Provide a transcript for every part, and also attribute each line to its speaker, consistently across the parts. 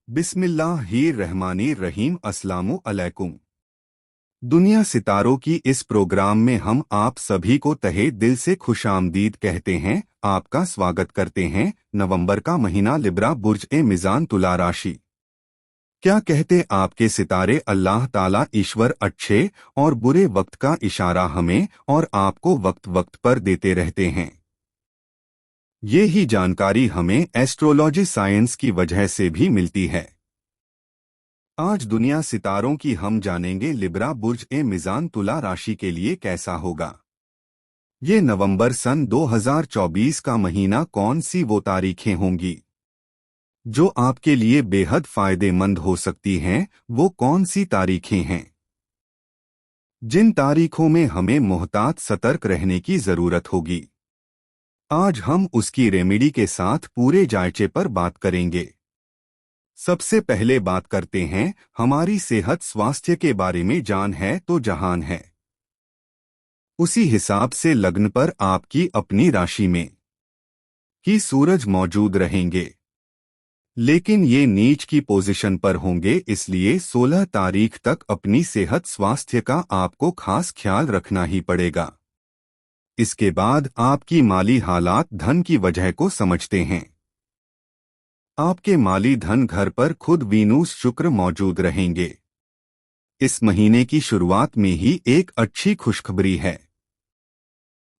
Speaker 1: बिस्मिल्लाहिर्रहमानिर्रहीम। अस्सलामु अलैकुम। दुनिया सितारों की इस प्रोग्राम में हम आप सभी को तहे दिल से खुशामदीद कहते हैं, आपका स्वागत करते हैं। नवंबर का महीना, लिब्रा, बुर्ज ए मिजान, तुला राशि। क्या कहते आपके सितारे? अल्लाह ताला ईश्वर अच्छे और बुरे वक्त का इशारा हमें और आपको वक्त वक्त पर देते रहते हैं। ये ही जानकारी हमें एस्ट्रोलॉजी साइंस की वजह से भी मिलती है। आज दुनिया सितारों की हम जानेंगे लिब्रा बुर्ज ए मिजान तुला राशि के लिए कैसा होगा। ये नवंबर सन 2024 का महीना कौन सी वो तारीखें होंगी जो आपके लिए बेहद फायदेमंद हो सकती हैं? वो कौन सी तारीखें हैं जिन तारीखों में हमें मोहतात सतर्क रहने की जरूरत होगी? आज हम उसकी रेमेडी के साथ पूरे जायचे पर बात करेंगे। सबसे पहले बात करते हैं हमारी सेहत स्वास्थ्य के बारे में। जान है तो जहान है। उसी हिसाब से लग्न पर आपकी अपनी राशि में ही सूरज मौजूद रहेंगे, लेकिन ये नीच की पोजीशन पर होंगे, इसलिए 16 तारीख तक अपनी सेहत स्वास्थ्य का आपको खास ख्याल रखना ही पड़ेगा। इसके बाद आपकी माली हालात धन की वजह को समझते हैं। आपके माली धन घर पर खुद वीनूस शुक्र मौजूद रहेंगे। इस महीने की शुरुआत में ही एक अच्छी खुशखबरी है।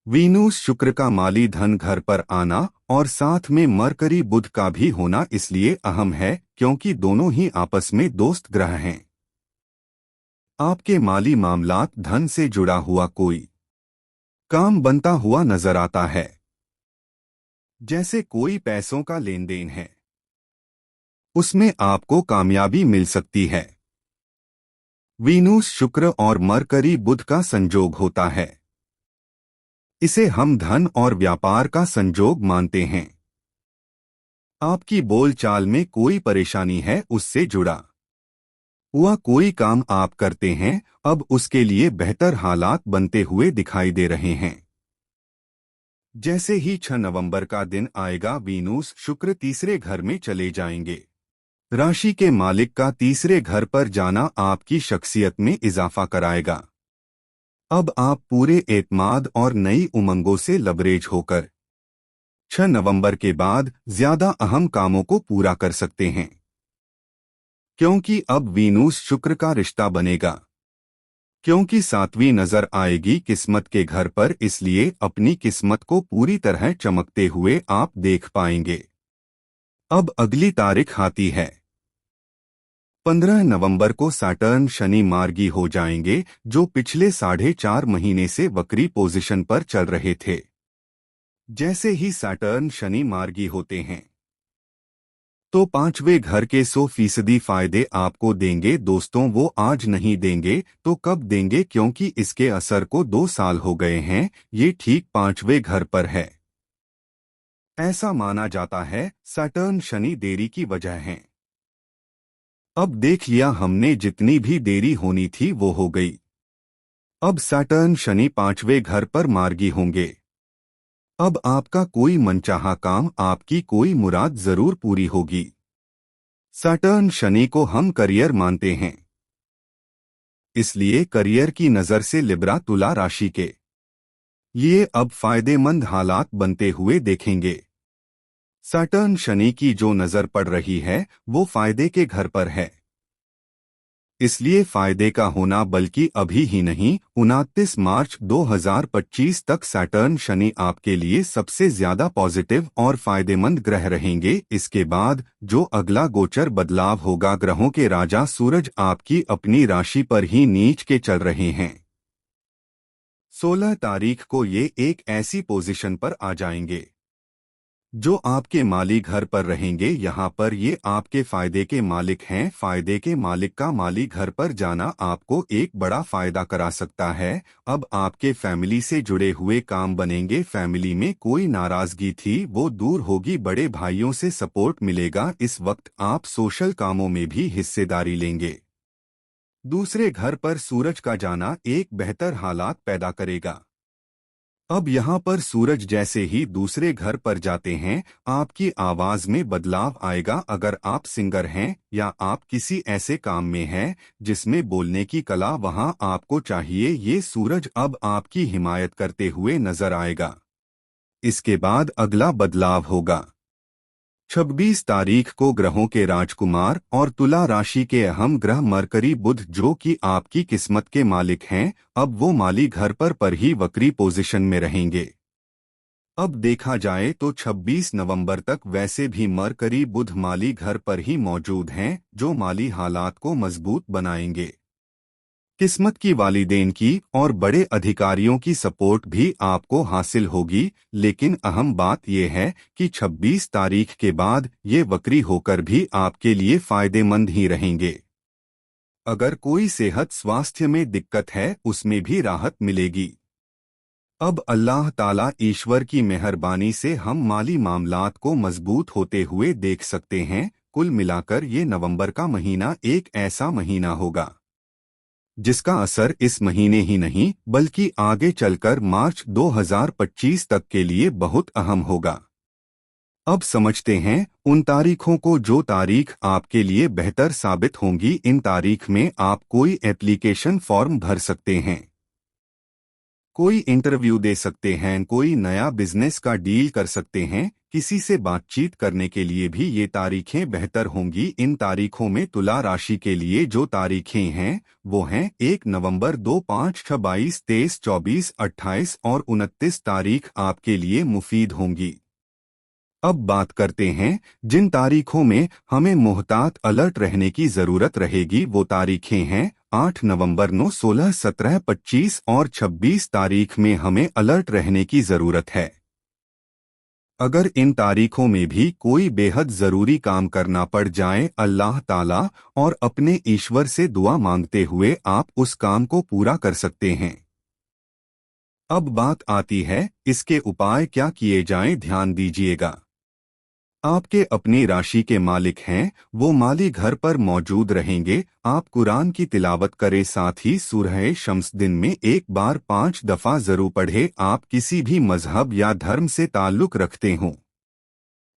Speaker 1: वीनूस शुक्र का माली धन घर पर आना और साथ में मरकरी बुध का भी होना इसलिए अहम है क्योंकि दोनों ही आपस में दोस्त ग्रह हैं। आपके माली मामलात धन से जुड़ा हुआ कोई काम बनता हुआ नजर आता है, जैसे कोई पैसों का लेन देन है, उसमें आपको कामयाबी मिल सकती है। वीनूस शुक्र और मरकरी बुध का संयोग होता है, इसे हम धन और व्यापार का संयोग मानते हैं। आपकी बोलचाल में कोई परेशानी है, उससे जुड़ा हुआ कोई काम आप करते हैं, अब उसके लिए बेहतर हालात बनते हुए दिखाई दे रहे हैं। जैसे ही 6 नवंबर का दिन आएगा, वीनूस शुक्र तीसरे घर में चले जाएंगे। राशि के मालिक का तीसरे घर पर जाना आपकी शख्सियत में इजाफा कराएगा। अब आप पूरे एतमाद और नई उमंगों से लबरेज होकर 6 नवंबर के बाद ज्यादा अहम कामों को पूरा कर सकते हैं, क्योंकि अब वीनूस शुक्र का रिश्ता बनेगा। क्योंकि 7वीं नजर आएगी किस्मत के घर पर, इसलिए अपनी किस्मत को पूरी तरह चमकते हुए आप देख पाएंगे। अब अगली तारीख आती है 15 नवंबर को। सैटर्न शनि मार्गी हो जाएंगे, जो पिछले 4.5 महीने से वक्री पोजीशन पर चल रहे थे। जैसे ही सैटर्न शनि मार्गी होते हैं तो 5वें घर के 100% फायदे आपको देंगे। दोस्तों, वो आज नहीं देंगे तो कब देंगे? क्योंकि इसके असर को 2 साल हो गए हैं। ये ठीक 5वें घर पर है। ऐसा माना जाता है सैटर्न शनि देरी की वजह है। अब देख लिया हमने, जितनी भी देरी होनी थी वो हो गई। अब सैटर्न शनि 5वें घर पर मार्गी होंगे। अब आपका कोई मनचाहा काम, आपकी कोई मुराद जरूर पूरी होगी। सैटर्न शनि को हम करियर मानते हैं, इसलिए करियर की नजर से लिब्रा तुला राशि के लिए अब फायदेमंद हालात बनते हुए देखेंगे। सैटर्न शनि की जो नजर पड़ रही है वो फायदे के घर पर है, इसलिए फायदे का होना बल्कि अभी ही नहीं, 29 मार्च 2025 तक सैटर्न शनि आपके लिए सबसे ज्यादा पॉजिटिव और फायदेमंद ग्रह रहेंगे। इसके बाद जो अगला गोचर बदलाव होगा, ग्रहों के राजा सूरज आपकी अपनी राशि पर ही नीच के चल रहे हैं। 16 तारीख को ये एक ऐसी पोजीशन पर आ जाएंगे जो आपके माली घर पर रहेंगे। यहाँ पर ये आपके फायदे के मालिक हैं। फायदे के मालिक का माली घर पर जाना आपको एक बड़ा फायदा करा सकता है। अब आपके फैमिली से जुड़े हुए काम बनेंगे। फैमिली में कोई नाराजगी थी वो दूर होगी। बड़े भाइयों से सपोर्ट मिलेगा। इस वक्त आप सोशल कामों में भी हिस्सेदारी लेंगे। दूसरे घर पर सूरज का जाना एक बेहतर हालात पैदा करेगा। अब यहाँ पर सूरज जैसे ही दूसरे घर पर जाते हैं, आपकी आवाज में बदलाव आएगा। अगर आप सिंगर हैं या आप किसी ऐसे काम में हैं जिसमें बोलने की कला, वहाँ आपको चाहिए ये सूरज अब आपकी हिमायत करते हुए नजर आएगा। इसके बाद अगला बदलाव होगा 26 तारीख को ग्रहों के राजकुमार और तुला राशि के अहम ग्रह मरकरी बुध, जो कि आपकी किस्मत के मालिक हैं, अब वो माली घर पर ही वक्री पोजीशन में रहेंगे। अब देखा जाए तो 26 नवंबर तक वैसे भी मरकरी बुध माली घर पर ही मौजूद हैं, जो माली हालात को मजबूत बनाएंगे। किस्मत की वालिदैन की और बड़े अधिकारियों की सपोर्ट भी आपको हासिल होगी, लेकिन अहम बात यह है कि 26 तारीख के बाद ये वक्री होकर भी आपके लिए फायदेमंद ही रहेंगे। अगर कोई सेहत स्वास्थ्य में दिक्कत है, उसमें भी राहत मिलेगी। अब अल्लाह ताला ईश्वर की मेहरबानी से हम माली मामलात को मजबूत होते हुए देख सकते हैं। कुल मिलाकर ये नवंबर का महीना एक ऐसा महीना होगा जिसका असर इस महीने ही नहीं बल्कि आगे चलकर मार्च 2025 तक के लिए बहुत अहम होगा। अब समझते हैं उन तारीखों को, जो तारीख आपके लिए बेहतर साबित होंगी। इन तारीख में आप कोई एप्लीकेशन फॉर्म भर सकते हैं, कोई इंटरव्यू दे सकते हैं, कोई नया बिजनेस का डील कर सकते हैं, किसी से बातचीत करने के लिए भी ये तारीखें बेहतर होंगी। इन तारीखों में तुला राशि के लिए जो तारीखें हैं वो हैं 1 नवंबर, 2, 5, 6, 22, 23, 24, 28 और 29 तारीख आपके लिए मुफीद होंगी। अब बात करते हैं जिन तारीखों में हमें मुहतात अलर्ट रहने की जरूरत रहेगी। वो तारीखें हैं 8 नवंबर, 9, 16, 17, 25 और 26 तारीख में हमें अलर्ट रहने की जरूरत है। अगर इन तारीखों में भी कोई बेहद जरूरी काम करना पड़ जाए, अल्लाह ताला और अपने ईश्वर से दुआ मांगते हुए आप उस काम को पूरा कर सकते हैं। अब बात आती है इसके उपाय क्या किए जाएं। ध्यान दीजिएगा, आपके अपनी राशि के मालिक हैं, वो माली घर पर मौजूद रहेंगे। आप कुरान की तिलावत करें, साथ ही सूरह शम्स दिन में एक बार 5 दफा जरूर पढ़े। आप किसी भी मजहब या धर्म से ताल्लुक रखते हों,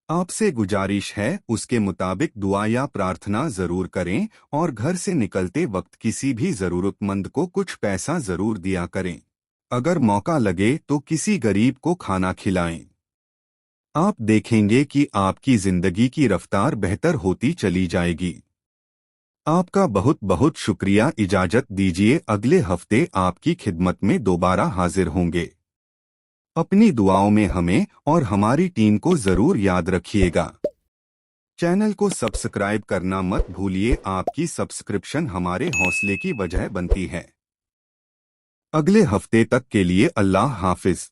Speaker 1: आपसे गुजारिश है उसके मुताबिक दुआ या प्रार्थना जरूर करें और घर से निकलते वक्त किसी भी जरूरतमंद को कुछ पैसा जरूर दिया करें। अगर मौका लगे तो किसी गरीब को खाना खिलाएं। आप देखेंगे कि आपकी जिंदगी की रफ्तार बेहतर होती चली जाएगी। आपका बहुत बहुत शुक्रिया। इजाजत दीजिए, अगले हफ्ते आपकी खिदमत में दोबारा हाजिर होंगे। अपनी दुआओं में हमें और हमारी टीम को जरूर याद रखिएगा। चैनल को सब्सक्राइब करना मत भूलिए, आपकी सब्सक्रिप्शन हमारे हौसले की वजह बनती है। अगले हफ्ते तक के लिए अल्लाह हाफिज।